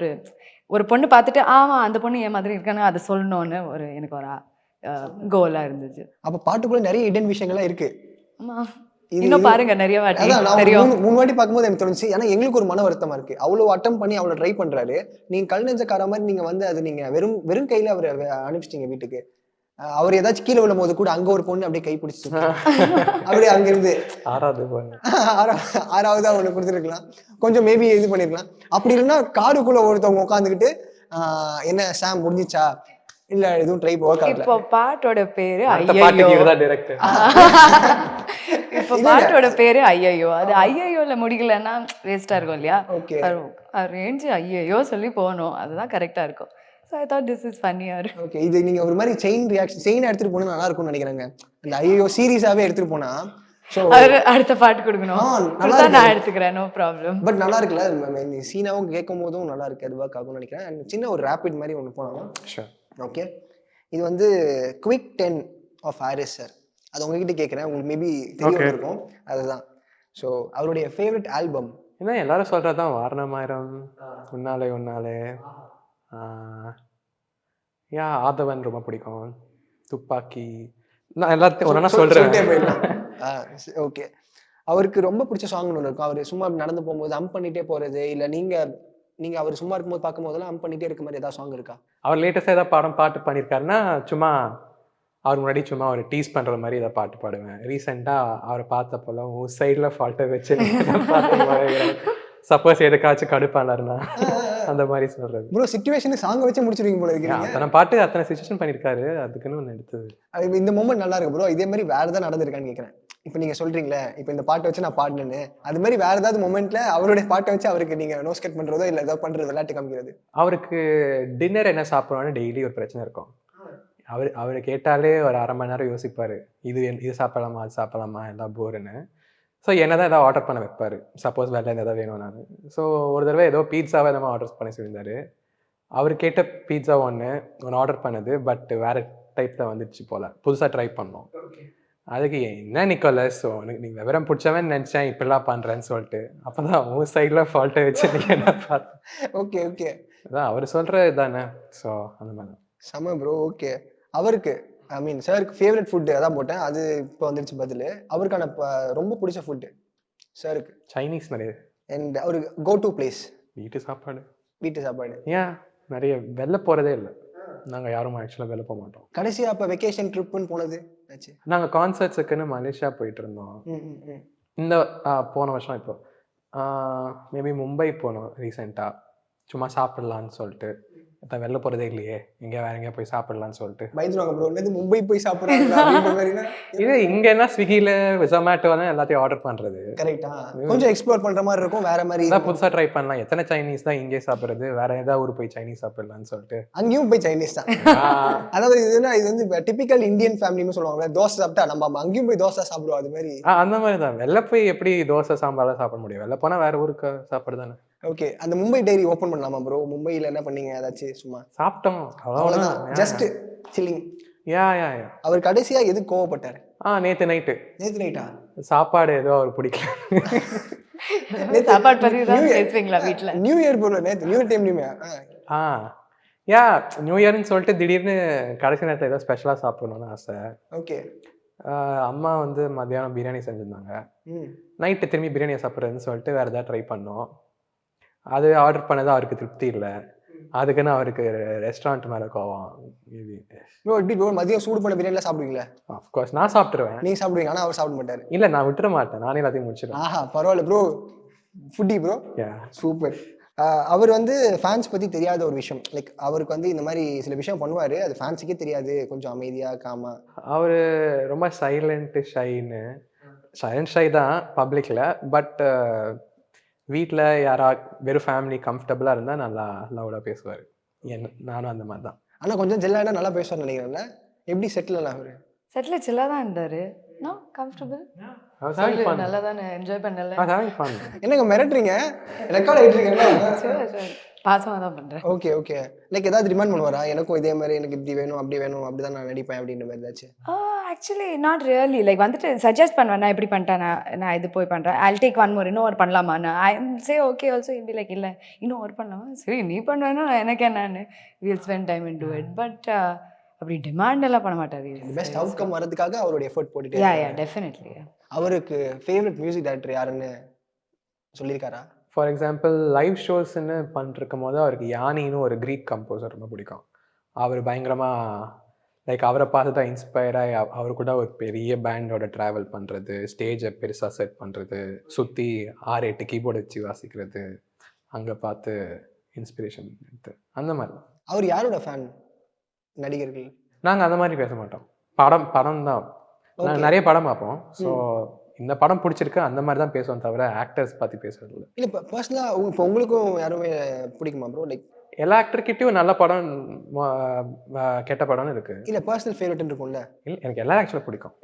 [SPEAKER 2] ஒரு பொண்ணு பார்த்துட்டு ஆமாம் அந்த பொண்ணு என் மாதிரி இருக்கான்னு அதை சொல்லணும்னு எனக்கு ஒரு கோலாக இருந்துச்சு.
[SPEAKER 4] அப்போ பாட்டுக்குள்ள நிறைய இடன் விஷயங்கள்லாம் இருக்கு.
[SPEAKER 2] ஆமாம் இன்னும் பாருங்க நிறைய வாட்டி தெரியும்.
[SPEAKER 4] 3 வாட்டி பார்க்கும்போது எனக்கு தோணுச்சு. ஏன்னா எங்களுக்கு ஒரு மன வருத்தமா இருக்கு, அவ்வளோ அட்டம் பண்ணி அவ்வளோ ட்ரை பண்றாரு, நீங்க கல் நெஞ்சக்கார மாதிரி நீங்க வந்து அது நீங்க வெறும் கையில அவர் அனுப்பிச்சிட்டீங்க வீட்டுக்கு. அவர் ஏதாச்சும் கீழே விழும் போது கூட அங்க ஒரு பொண்ணு அப்படியே கை பிடிச்சி அப்படியே அங்கிருந்து 6ஆவதா ஒண்ணு கொடுத்துருக்கலாம், கொஞ்சம் மேபி இது பண்ணிருக்கலாம். அப்படி இல்லைன்னா காருக்குள்ள ஒருத்தவங்க உட்காந்துக்கிட்டு என்ன சாம் முடிஞ்சிச்சா இல்ல எதுவும் ட்ரை ஒர்க் ஆகல.
[SPEAKER 2] இப்போ பாட்டோட பேரு இப்போ பாட்டோட பேரு ஐயையோ. அது ஐயையோல முடிக்கலன்னா வேஸ்டா இருக்கும் இல்லையா? ரேஞ்சு ஐயையோ சொல்லி போகணும், அதுதான் கரெக்டா இருக்கும். So I thought this is funnier.
[SPEAKER 4] Okay இது நீங்க ஒரு மாதிரி செயின் எடுத்துட்டு போனா நல்லா இருக்கும்னு நினைக்கிறேங்க. இந்த ஐயோ சீரியஸாவே எடுத்துட்டு போனா
[SPEAKER 2] அடுத்த பாட்டு கொடுக்கணும், நான் எடுத்துக்கிறேன், நோ ப்ராப்ளம்.
[SPEAKER 4] பட் நல்லா இருக்குல்ல சீனாவும் கேட்கும் போதும் நல்லா இருக்கு, அது ஒர்க் ஆகும்னு நினைக்கிறேன். சின்ன ஒரு ரேபிட் மாதிரி ஒன்று போனாலும் ஓகே. இது வந்து குவிக் 10 ஆஃப் ஹாரிஸ் சார், அது உங்ககிட்ட கேட்குறேன், உங்களுக்கு மேபி தெரியும் இருக்கும். அதுதான் ஸோ அவருடைய ஃபேவரட் ஆல்பம்
[SPEAKER 3] என்ன? எல்லாரும் சொல்றதுதான் வாரணமாயிரம், உன்னாலே உன்னாலே, ஆதவன் ரொம்ப பிடிக்கும், துப்பாக்கி, நான் எல்லாத்தையும் ஒன்றா சொல்றேன்.
[SPEAKER 4] ஓகே அவருக்கு ரொம்ப பிடிச்ச சாங்னு ஒன்று இருக்கும். அவர் சும்மா நடந்து போகும்போது அம் பண்ணிட்டே போறது, இல்லை நீங்க அவர் சும்மா இருக்கும்போது பார்க்கும் போதெல்லாம் அம் பண்ணிட்டே இருக்க மாதிரி ஏதாவது சாங் இருக்கா?
[SPEAKER 3] அவர் லேட்டஸ்டாக ஏதாவது பாட்டு பண்ணியிருக்காருன்னா சும்மா அவர் முன்னாடி சும்மா அவர் டீஸ் பண்ணுற மாதிரி ஏதாவது பாட்டு பாடுவேன். ரீசெண்டாக அவரை பார்த்தப்போலாம் உன் சைடில் ஃபால்ட்டை வச்சு சப்போஸ் எதுக்காச்சும் கடுப்பானாருன்னா அந்த மாதிரி சொல்றது.
[SPEAKER 4] ப்ரோ சிச்சுவேஷன் சாங் வச்சு முடிச்சிருவீங்க போல இருக்கு.
[SPEAKER 3] அத்தனை பாட்டு அத்தனை சிச்சுவேஷன் பண்ணியிருக்காரு, அதுக்குன்னு ஒன்று எடுத்தது.
[SPEAKER 4] இந்த மூமெண்ட் நல்லா இருக்கு ப்ரோ. இதே மாதிரி வேற ஏதாவது நடந்திருக்கான்னு கேட்குறேன். இப்போ நீங்க சொல்றீங்களே இப்போ இந்த பாட்டை வச்சு நான் பாடினேன்னு, அது மாதிரி வேற ஏதாவது மொமெண்ட்ல அவருடைய பாட்டை வச்சு அவருக்கு நீங்க நோஸ்கட் பண்றதோ இல்லை ஏதாவது பண்றது விளையாட்டு காமிக்கிறது?
[SPEAKER 3] அவருக்கு டின்னர் என்ன சாப்பிடுவான்னு டெய்லி ஒரு பிரச்சனை இருக்கும். அவர் கேட்டாலே ஒரு 1/2 மணி நேரம் யோசிப்பாரு, இது சாப்பிடலாமா அது சாப்பிடலாமா எல்லாம் போருன்னு. ஸோ என்ன தான் ஏதாவது ஆர்டர் பண்ண வைப்பார், சப்போஸ் வெளில ஏதாவது வேணும் நான். ஸோ ஒரு தடவை ஏதோ பீட்சாவை நம்ம ஆர்டர் பண்ணி சொல்லியிருந்தாரு. அவர் கேட்ட பீட்சா ஒன்று ஆர்டர் பண்ணது, பட் வேறு டைப்பில் வந்துடுச்சு போல், புதுசாக ட்ரை பண்ணோம். அதுக்கு என்ன நிக்கோலஸ் நீ விவரம் பிடிச்சவன் நினச்சேன் இப்படிலாம் பண்ணுறேன்னு சொல்லிட்டு, அப்போ தான் உன் சைடில் ஃபால்ட்டை வச்சு நீங்கள் என்ன பார்த்து.
[SPEAKER 4] ஓகே ஓகே
[SPEAKER 3] அதான் அவர் சொல்கிறது தானே. ஸோ அந்த மாதிரி
[SPEAKER 4] செம ப்ரோ. ஓகே அவருக்கு ஐ மீன் சாருக்கு ஃபேவரட் ஃபுட்டு அதான் போட்டேன், அது இப்போ வந்துடுச்சு பதில். அவருக்கான ரொம்ப பிடிச்ச ஃபுட்டு சாருக்கு?
[SPEAKER 3] சைனீஸ் நிறைய.
[SPEAKER 4] அண்ட் ஒரு கோ டு பிளேஸ்?
[SPEAKER 3] வீட்டு சாப்பாடு.
[SPEAKER 4] வீட்டு சாப்பாடு.
[SPEAKER 3] ஏன் நிறைய வெளில போகிறதே இல்லை, நாங்கள் யாரும் ஆக்சுவலாக வெளில போக மாட்டோம்.
[SPEAKER 4] கடைசியாக அப்போ வெக்கேஷன் ட்ரிப்புன்னு போனது ஆச்சு?
[SPEAKER 3] நாங்கள் கான்சர்ட்ஸுக்குன்னு மலேசியா போயிட்டு இருந்தோம். இந்த போன வருஷம் இப்போ மேபி மும்பை போனோம் ரீசெண்டாக, சும்மா சாப்பிட்லான்னு சொல்லிட்டு. வெளில போகிறதே இல்லையே, எங்கேயா வேற எங்கேயா போய் சாப்பிடலான்னு சொல்லிட்டு.
[SPEAKER 4] பயந்துருவாங்க ப்ரோ, என்னது மும்பை போய் சாப்பிட்றாங்க அப்படின்ற மாதிரினா.
[SPEAKER 3] இது இங்கன்னா ஸ்விக்கியில் ஜொமேட்டோ தான் எல்லாத்தையும் ஆர்டர் பண்ணுறது.
[SPEAKER 4] கரெக்டா, கொஞ்சம் எக்ஸ்ப்ளோர் பண்ணுற மாதிரி இருக்கும், வேற மாதிரி
[SPEAKER 3] அதான் புதுசாக ட்ரை பண்ணலாம். எத்தனை சைனீஸ் தான் இங்கே சாப்பிட்றது, வேற ஏதாவது ஊர் போய் சைனீஸ் சாப்பிடலான்னு சொல்லிட்டு.
[SPEAKER 4] அங்கேயும் போய் சைனீஸ் தான். அதாவது இதுனா இது வந்து டிபிக்கல் இந்தியன் ஃபேமிலின்னு சொல்லுவாங்க, தோசை சாப்பிட்டா நம்ம அங்கேயும் போய் தோசை சாப்பிடுவோம், அது மாதிரி.
[SPEAKER 3] அந்த மாதிரி தான். வெளில போய் எப்படி தோசை சாம்பார்லாம் சாப்பிட முடியும், வெளில போனால் வேற ஊருக்கு சாப்பிட தானே.
[SPEAKER 4] ஓகே, அந்த மும்பை டைரி ஓப்பன் பண்ணலாமா ப்ரோ? மும்பையில் என்ன பண்ணீங்க ஏதாச்சும்? சும்மா
[SPEAKER 3] சாப்பிட்டோம்,
[SPEAKER 4] அவ்வளோதான், ஜஸ்ட் சில்லிங்.
[SPEAKER 3] யா.
[SPEAKER 4] அவர் கடைசியா எது கோவப்பட்டாரு?
[SPEAKER 3] நேற்று நைட்டு
[SPEAKER 4] நைட்டா
[SPEAKER 3] சாப்பாடு ஏதோ அவர் பிடிக்கல.
[SPEAKER 2] சாப்பாடு பத்தி தான் பேசுவீங்களா வீட்டில்?
[SPEAKER 4] நியூ இயர் போல, நேற்று நியூ இயர் டைம்லையுமே.
[SPEAKER 3] நியூ இயர்னு சொல்லிட்டு திடீர்னு கடைசி நேரத்தில் ஏதோ ஸ்பெஷலாக சாப்பிடணும்னு ஆசை.
[SPEAKER 4] ஓகே.
[SPEAKER 3] அம்மா வந்து மத்தியானம் பிரியாணி செஞ்சுருந்தாங்க. நைட்டு திரும்பி பிரியாணியை சாப்பிட்றதுன்னு சொல்லிட்டு வேறு ஏதாவது ட்ரை பண்ணோம். அது ஆர்டர் பண்ணது அவருக்கு திருப்தி இல்லை. அதுக்குன்னு அவருக்கு ரெஸ்டாரண்ட் மேலே கோவம்.
[SPEAKER 4] ப்ரோ எப்படி ப்ரோ மதியம் சூடு பண்ண பிரியாணிலாம் சாப்பிடுவீங்களா?
[SPEAKER 3] ஆஃப்கோர்ஸ் நான் சாப்பிட்ருவேன்.
[SPEAKER 4] நீ சாப்பிடுவீங்க, ஆனால் அவர் சாப்பிட மாட்டார்.
[SPEAKER 3] இல்லை, நான் விட்டுற மாட்டேன், நானே எல்லாத்தையும் முடிச்சிடுவேன்.
[SPEAKER 4] ஆஹா, பரவாயில்ல ப்ரோ, ஃபுட்டி ப்ரோ. சூப்பர். அவர் வந்து ஃபேன்ஸ் பற்றி தெரியாத ஒரு விஷயம், லைக் அவருக்கு வந்து இந்த மாதிரி சில விஷயம் பண்ணுவார், அது ஃபேன்ஸுக்கே தெரியாது, கொஞ்சம் அமைதியாக காமா.
[SPEAKER 3] அவர் ரொம்ப சைலண்ட் ஷை தான் பப்ளிக்கில். பட் வீட்டில் யாரா வெறும் ஃபேமிலி கம்ஃபர்டபுளாக இருந்தால் நல்லா லவுடாக பேசுவார். நானும் அந்த மாதிரி தான்.
[SPEAKER 4] ஆனால் கொஞ்சம் ஜெல்லாக நல்லா பேசுவார்னு நினைக்கிறேன்ல. எப்படி செட்டில் அவர்?
[SPEAKER 2] செட்டில் சில்லாக தான் இருந்தார். நான் கம்ஃபர்டபுள், நல்லா தானே என்ஜாய் பண்ணல.
[SPEAKER 4] என்னங்க மிரட்டுறீங்க, ரெக்கார்ட் ஆகிட்டுருக்கீங்களா?
[SPEAKER 2] பாசமாக தான் பண்ணுறேன்.
[SPEAKER 4] Okay okay. லைக் ஏதாவது டிமாண்ட் பண்ணுவாரா, எனக்கும் இதே மாதிரி, எனக்கு இப்படி வேணும் அப்படி வேணும், அப்படி தான் நான் நடிப்பேன் அப்படின்ற மாதிரி ஏதாச்சும்?
[SPEAKER 2] Actually not really. லைக் வந்துட்டு சஜஸ்ட் பண்ணுவேன், நான் இப்படி பண்ணிட்டேன், நான் இது போய் பண்ணுறேன், ஐல் டேக் ஒன் மோர், இன்னும் ஒரு பண்ணலாமா, ஐ சே ஓகே ஆல்சோ. இப்படி லைக் இல்லை இன்னும் ஒரு பண்ணலாமா, சரி நீ பண்ணுவேன்னா எனக்கு என்னன்னு, will spend time in do it. But அப்படி டிமாண்ட் எல்லாம் பண்ண மாட்டாரு.
[SPEAKER 4] பெஸ்ட் அவுட்கம் வரதுக்காக அவருடைய எஃபர்ட் போட்டுட்டு.
[SPEAKER 2] Yeah definitely. அவருக்கு
[SPEAKER 4] ஃபேவரட் மியூசிக் டைரக்டர் யாருன்னு சொல்லியிருக்காரா?
[SPEAKER 3] ஃபார் எக்ஸாம்பிள் லைவ் ஷோஸ்ன்னு பண்ணிருக்கும் போது அவருக்கு யானின்னு ஒரு க்ரீக் கம்போசர் ரொம்ப பிடிக்கும். அவர் பயங்கரமாக லைக் அவரை பார்த்து தான் இன்ஸ்பயர் ஆகி அவர் கூட ஒரு பெரிய பேண்டோட ட்ராவல் பண்ணுறது, ஸ்டேஜை பெருசாக செட் பண்ணுறது, சுற்றி 6-8 கீபோர்டு வச்சு வாசிக்கிறது, அங்கே பார்த்து இன்ஸ்பிரேஷன் எடுத்து அந்த மாதிரி.
[SPEAKER 4] அவர் யாரோட ஃபேன்? நடிகர்கள்
[SPEAKER 3] நாங்கள் அந்த மாதிரி பேச மாட்டோம். படம் தான். நாங்கள் நிறைய படம் பார்ப்போம். ஸோ இந்த படம் பிடிச்சிருக்கு அந்த மாதிரி தான் பேசுவோம், தவிர ஆக்டர்ஸ் பற்றி பேசுறது இல்லை.
[SPEAKER 4] இல்லை இப்போ பர்சனலாக இப்போ உங்களுக்கும் யாருமே பிடிக்குமா ப்ரோ? லைக்
[SPEAKER 3] எல்லா ஆக்டர்கிட்டையும் நல்ல படம் கெட்ட படம்னு இருக்கு.
[SPEAKER 4] இல்லை பர்சனல் ஃபேவரட்னு இருக்கும்ல?
[SPEAKER 3] இல்லை, எனக்கு எல்லா ஆக்சுவலாக பிடிக்கும்.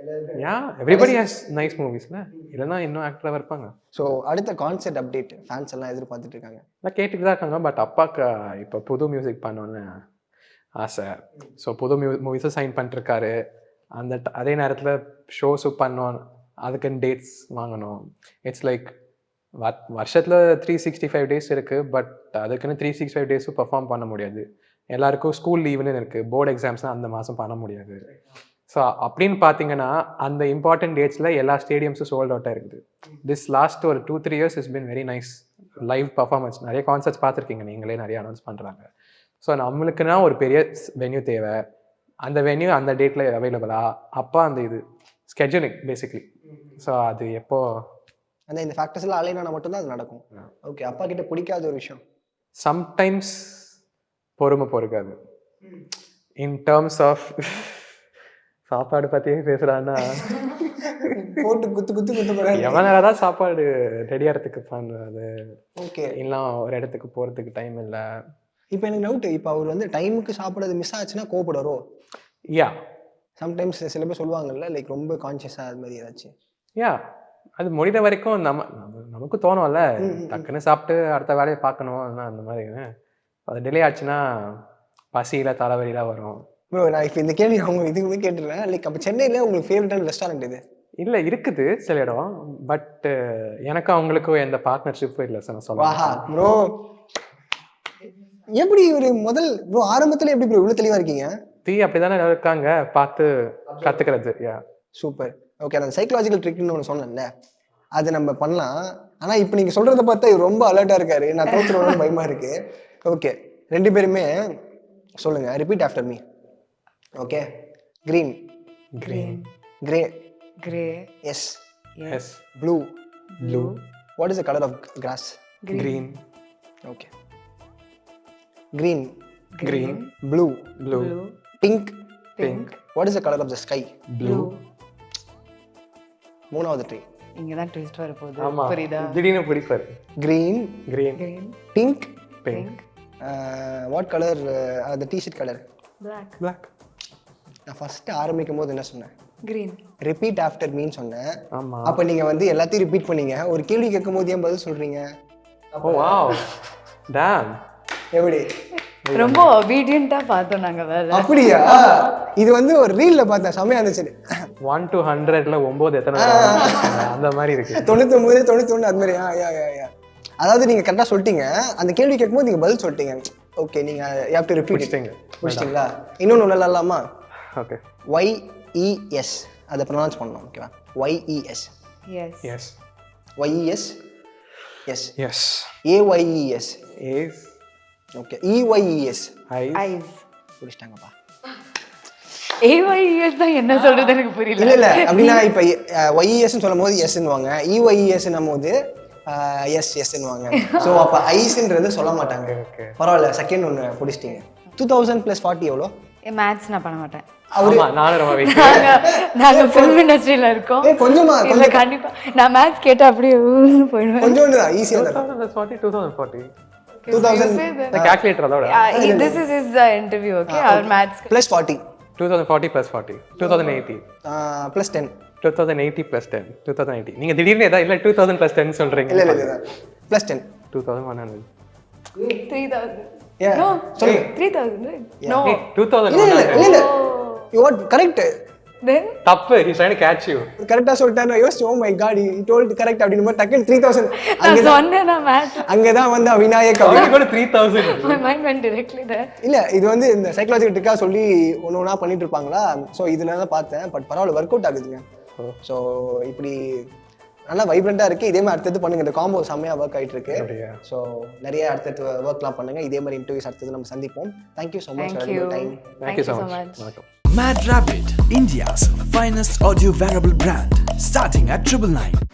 [SPEAKER 3] எவ்ரிபடி ஹேஸ் நைஸ் மூவிஸ்ல, இல்லைன்னா இன்னும் ஆக்டராக இருப்பாங்க.
[SPEAKER 4] ஸோ அடுத்த கான்செர்ட் அப்டேட் ஃபேன்ஸ் எல்லாம் எதிர்பார்த்துட்டு இருக்காங்க.
[SPEAKER 3] நான் கேட்டுட்டு தான் இருக்காங்க. பட் அப்பாவுக்கு இப்போ புது மியூசிக் பண்ணோன்னு ஆசை. ஸோ புது மூவிஸும் சைன் பண்ணிருக்காரு. அதே நேரத்தில் ஷோஸும் பண்ணோம், அதுக்குன்னு டேட்ஸ் வாங்கணும். இட்ஸ் லைக் வருஷத்தில் 365 டேஸ் இருக்குது. பட் அதுக்குன்னு 365 டேஸும் பர்ஃபார்ம் பண்ண முடியாது. எல்லாருக்கும் ஸ்கூல் லீவுன்னு இருக்குது, போர்டு எக்ஸாம்ஸ்லாம் அந்த மாதம் பண்ண முடியாது. ஸோ அப்படின்னு பார்த்தீங்கன்னா அந்த இம்பார்ட்டன்ட் டேட்ஸில் எல்லா ஸ்டேடியம்ஸும் சோல்ட் அவுட்டாக இருக்குது. திஸ் லாஸ்ட் ஒரு 2-3 years is been very nice live performance. நிறைய கான்சர்ட்ஸ் பார்த்துருக்கீங்க நீங்களே, நிறைய அனௌன்ஸ் பண்ணுறாங்க. ஸோ நம்மளுக்குன்னா ஒரு பெரிய வென்யூ தேவை. அந்த வென்யூ அந்த டேட்டில் அவைலபிளா, அப்போ அந்த இது ஸ்கெட்யூலிங் பேசிக்லி. ஸோ அது எப்போ
[SPEAKER 4] அந்த இந்த ஃபேக்டர்ஸ் எல்லாம் அலைனானா மட்டும்தான் அது நடக்கும். ஓகே. அப்பா கிட்ட பிடிக்காத ஒரு விஷயம்?
[SPEAKER 3] சம்டைம்ஸ் பொறுமை பொறுக்காது. இன் டேர்ம்ஸ் ஆஃப் சாப்பாடு பற்றியே பேசுகிறான்னா
[SPEAKER 4] போட்டு குத்து போகிறாங்க.
[SPEAKER 3] எவ்வளோ நேரம் தான் சாப்பாடு ரெடியாகிறதுக்கு பண்ணுறது.
[SPEAKER 4] ஓகே.
[SPEAKER 3] இல்லை ஒரு இடத்துக்கு போகிறதுக்கு டைம் இல்லை.
[SPEAKER 4] இப்போ எனக்கு டவுட்டு, இப்போ அவர் வந்து டைமுக்கு சாப்பிட்றது மிஸ் ஆச்சுன்னா கோவப்படுறோ?
[SPEAKER 3] யா
[SPEAKER 4] சம்டைம்ஸ் சில பேர் சொல்லுவாங்கல்ல, லைக் ரொம்ப கான்ஷியஸாக அது மாதிரி ஏதாச்சும்?
[SPEAKER 3] யா அது முடிகிற வரைக்கும் நமக்கு தோணும்ல, டக்குன்னு சாப்பிட்டு அடுத்த வேலையை பார்க்கணும். அந்த மாதிரி அது டிலே ஆச்சுன்னா பசியில் தலைவலிலாம் வரும்.
[SPEAKER 4] ப்ரோ நான் இப்போ இந்த கேள்வி அவங்க இதுக்குமே கேட்டுருவேன். லைக் அப்போ சென்னையில் உங்களுக்கு ஃபேவரட்டான ரெஸ்டாரண்ட் இது?
[SPEAKER 3] இல்லை இருக்குது சில இடம். பட் எனக்கும் அவங்களுக்கும் எந்த பார்ட்னர்ஷிப்பும் இல்லை சார் சொல்லுவாங்க.
[SPEAKER 4] ப்ரோ எப்படி ஒரு முதல் ப்ரோ ஆரம்பத்தில் எப்படி ப்ரோ இவ்வளோ தெளிவாக இருக்கீங்க?
[SPEAKER 3] அப்படி தானே இருக்காங்க, பார்த்து கற்றுக்கிறது. யா
[SPEAKER 4] சூப்பர். ஓகே. அந்த சைக்கலாஜிக்கல் ட்ரிக்னு ஒன்று சொன்னேன்ல, அது நம்ம பண்ணலாம். ஆனால் இப்போ நீங்கள் சொல்கிறத பார்த்தா இவர் ரொம்ப அலர்ட்டாக இருக்காரு, நான் தோற்றுருவோம்னு பயமாக இருக்கு. ஓகே, ரெண்டு பேருமே சொல்லுங்க, repeat after me. Okay. Green
[SPEAKER 2] Green.
[SPEAKER 4] Grey
[SPEAKER 2] Grey.
[SPEAKER 4] Yes
[SPEAKER 3] Yes.
[SPEAKER 4] Blue
[SPEAKER 3] Blue.
[SPEAKER 4] What is the colour of grass?
[SPEAKER 3] Green.
[SPEAKER 4] Okay. Green
[SPEAKER 3] Green.
[SPEAKER 4] Blue,
[SPEAKER 3] Blue.
[SPEAKER 4] Pink.
[SPEAKER 3] Pink.
[SPEAKER 4] What is the colour of the sky?
[SPEAKER 3] Blue.
[SPEAKER 4] மூணாவது ட்ரீ.
[SPEAKER 2] இங்க தான் ட்விஸ்ட் வர போகுது.
[SPEAKER 3] ஆமா.
[SPEAKER 2] புரியுதா?
[SPEAKER 3] திடீர்னு பிடிப்பாரு.
[SPEAKER 4] Green,
[SPEAKER 3] Green.
[SPEAKER 2] Green,
[SPEAKER 4] pink.
[SPEAKER 3] Pink.
[SPEAKER 4] What colour அந்த டிஷர்ட் கலர்?
[SPEAKER 2] black,
[SPEAKER 3] Black.
[SPEAKER 4] நான் ஃபர்ஸ்ட் ஆரம்பிக்கும் போது என்ன சொன்னேன்?
[SPEAKER 2] green.
[SPEAKER 4] ரிப்பீட் ஆஃப்டர் மீன்னு சொன்னேன்.
[SPEAKER 3] ஆமா.
[SPEAKER 4] அப்ப நீங்க வந்து எல்லாத்தையும் ரிப்பீட் பண்ணீங்க. ஒரு கேள்வி கேட்கும் போது ஏன் பதில் சொல்றீங்க?
[SPEAKER 3] ஓ வாவ். Damn.
[SPEAKER 4] எப்படி?
[SPEAKER 2] ரொம்ப obedient-ஆ பார்த்தோம் நாங்க வேற.
[SPEAKER 4] அப்படியா? இது வந்து ஒரு ரீல்ல பார்த்தேன், செமையா இருந்துச்சு.
[SPEAKER 3] 1 to 100ல 9 எத்தனை தடவை? அந்த மாதிரி இருக்கு.
[SPEAKER 4] 99, 91 அது மாதிரி. யா. அதாவது நீங்க கரெக்டா சொல்லிட்டீங்க. அந்த கேள்வி கேட்கும்போது நீங்க பதில் சொல்லிட்டீங்க. ஓகே, நீங்க you have to repeat it.
[SPEAKER 3] பிடிச்சிட்டீங்க.
[SPEAKER 4] இன்னொன்னு சொல்லலாமா?
[SPEAKER 3] ஓகே.
[SPEAKER 4] YES அதை ப்ரொனவுன்ஸ் பண்ணணும். ஓகேவா? YES.
[SPEAKER 2] Yes.
[SPEAKER 3] Yes.
[SPEAKER 4] YES. Yes.
[SPEAKER 3] Yes.
[SPEAKER 4] AYES.
[SPEAKER 3] Is.
[SPEAKER 4] Okay. EYES.
[SPEAKER 3] Eyes.
[SPEAKER 2] Eyes.
[SPEAKER 4] புடிச்சிட்டாங்கப்பா.
[SPEAKER 2] AYES தான் என்ன சொல்றது எனக்கு புரியல.
[SPEAKER 4] இல்ல அப்படின்னா இப்ப YES ன்னு சொல்லும்போது எஸ்ன்னுவாங்க, EYES போது எஸ்ன்னுவாங்க. ஸோ அப்ப ஐஸ்ன்றது சொல்ல மாட்டாங்க.
[SPEAKER 3] Okay.
[SPEAKER 4] பரவாயில்ல, செகண்ட் ஒன்று பிடிச்சிட்டீங்க. 2000 + 40 எவ்வளோ?
[SPEAKER 2] மேத்ஸ் நான் பண்ண மாட்டேன்.
[SPEAKER 3] ஆமா, நானும் ரொம்ப weak.
[SPEAKER 2] நாங்க ஃபிலிம் இண்டஸ்ட்ரியில இருக்கோம்.
[SPEAKER 4] கொஞ்சமா
[SPEAKER 2] இல்ல கண்டிப்பா நான் மேத்ஸ் கேட்டா அப்படியே போயிடுவேன்.
[SPEAKER 4] கொஞ்சோண்டு தான், ஈஸியா தான்.
[SPEAKER 3] 2040, 2040.
[SPEAKER 4] 2000
[SPEAKER 3] The calculator அதோட.
[SPEAKER 2] This is his interview, okay? Our maths.
[SPEAKER 4] + 40
[SPEAKER 3] 2040 + 40. 2080.
[SPEAKER 4] + 10.
[SPEAKER 3] 2080 + 10. 2080. நீங்க திடீர்னு ஏதா இல்ல 2000 + 10 சொல்றீங்க.
[SPEAKER 4] இல்ல + 10.
[SPEAKER 3] 2100.
[SPEAKER 2] 3000.
[SPEAKER 4] Yeah.
[SPEAKER 2] No,
[SPEAKER 4] Sorry.
[SPEAKER 2] 3000. Right? No.
[SPEAKER 3] Hey, 2100.
[SPEAKER 4] இல்ல யூ வாட் கரெக்ட்.
[SPEAKER 2] Then
[SPEAKER 3] தப்பு. He's trying to catch you.
[SPEAKER 4] கரெக்டா சொல்லிட்டாரு. நான் யோசிச்சு, oh my god, he told correct அப்படினு டக்குன்னு 3000.
[SPEAKER 2] நான் சொன்னேன் நான் maths.
[SPEAKER 4] அங்கதான் வந்து Vinayak
[SPEAKER 3] How you go to 3000?
[SPEAKER 2] My mind went directly there.
[SPEAKER 4] இல்ல இது வந்து இந்த சைக்காலஜிக்கல் ட்ரிக்கா சொல்லி ஒண்ணா பண்ணிட்டு இருப்பாங்களா? ஸோ இதுல தான் பார்த்தேன். பட் பரவாயில்ல, ஒர்க் அவுட் ஆகுதுங்க. ஸோ இப்படி நல்லா வைப்ரண்டா இருக்கு. இதே மாதிரி அடுத்தது பண்ணுங்க. இந்த காம்போ செம்மையா ஒர்க் ஆயிட்டு இருக்கு.
[SPEAKER 3] அப்படியா?
[SPEAKER 4] ஸோ நிறைய அடுத்தது ஒர்க்லாம் பண்ணுங்க. இதே மாதிரி இன்டர்வியூஸ் அடுத்தது நம்ம சந்திப்போம். Thank you so much
[SPEAKER 2] Thank
[SPEAKER 4] for
[SPEAKER 2] you.
[SPEAKER 4] Your time.
[SPEAKER 3] Thank you so much. வணக்கம்.
[SPEAKER 1] Mad Rabbit, India's finest audio wearable brand, starting at 999.